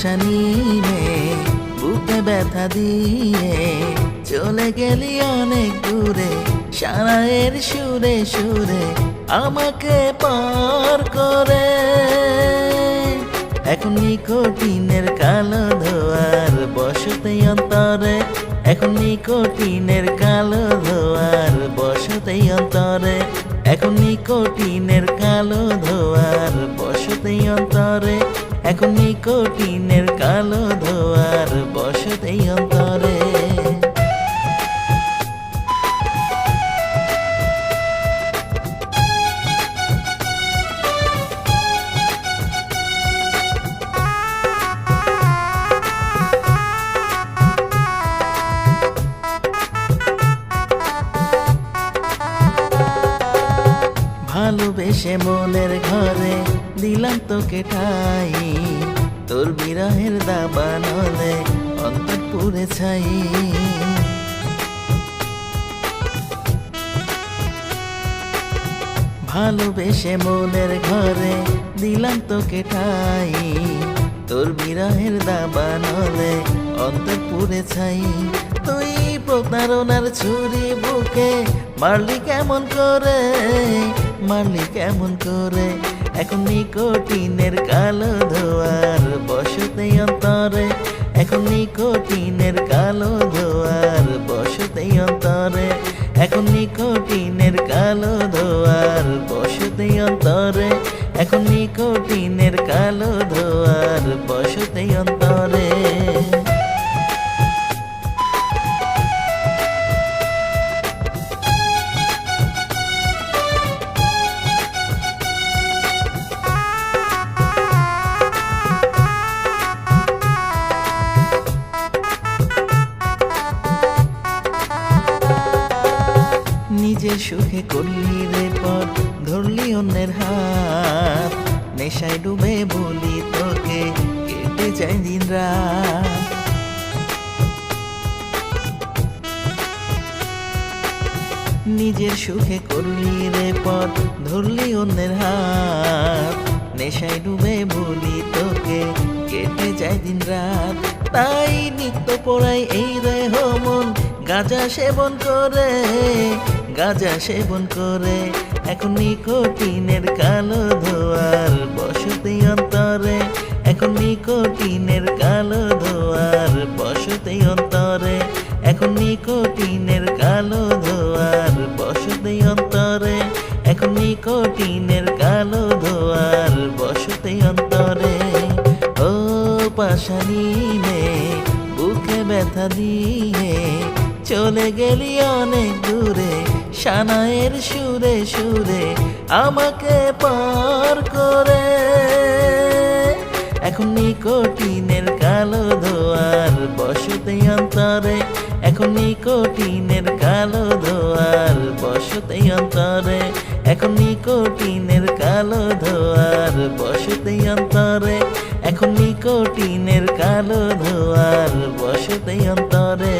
পাশানি নে বুকে ব্যথা দিয়ে চলে গেলি অনেক দূরে সারায়ের সুরে সুরে আমাকে পার করে। এখন নিকোটিনের কালো ধোয়ার বসতে অন্তরে, এখন নিকোটিনের কালো ধোয়ার বসতে অন্তরে, এখন নিকোটিনের কালো ধোয়ার বসতে অন্তরে, এখন নিকোটিনের কালো ধোয়ার বসতে অন্তরে। ভালোবেসে মনের ঘরে দিলাম তোকে ঠাই, তোর বিরহের দাবানলে অন্তর পুড়ে ছাই। ভালোবেসে মনের ঘরে দিলাম তোকে ঠাই, তোর বিরহের দাবানলে অন্তর পুড়ে ছাই। তুই প্রতারণার ছুরি বুকে মারলি কেমন করে, মারলি কেমন করে। এখন নিকোটিনের কালো ধোয়ার বসতে অন্তরে, এখন নিকোটিনের কালো ধোয়ার বসতে অন্তরে, এখন নিকোটিনের কালো ধোয়ার বসতে অন্তরে, এখন নিকোটিনের কালো ধোয়ার বসতে অন্তরে। নিজের সুখে করলি রে পথ, ধরলি অন্যের হাত, নেশায় ডুবে বলি তোকে কেটে যায় দিন রাত। নিজের সুখে করলি রে পথ, ধরলি অন্যের হাত, নেশায় ডুবে বলি তোকে কেটে যায় দিন রাত। তাই নিত্য পড়াই এই দেহ মন গাঁজা সেবন করে, গাঁজা সেবন করে। এখন নিকোটিনের কালো ধোয়ার বসতে অন্তরে, এখন নিকোটিনের কালো ধোয়ার বসতে অন্তরে, এখন নিকোটিনের কালো ধোয়ার বসতে অন্তরে, এখন নিকোটিনের কালো ধোয়ার বসতে অন্তরে। ও পাশানি নে বুকে ব্যথা দিয়ে চলে গেলি অনেক দূরে সানায়ের সুরে সুরে আমাকে পার করে। এখন নিকোটিনের কালো ধোয়ার বসতে অন্তরে, এখন নিকোটিনের কালো ধোয়ার বসতে অন্তরে, এখন নিকোটিনের কালো ধোয়ার বসতে অন্তরে, এখন নিকোটিনের কালো ধোয়ার বসতে অন্তরে।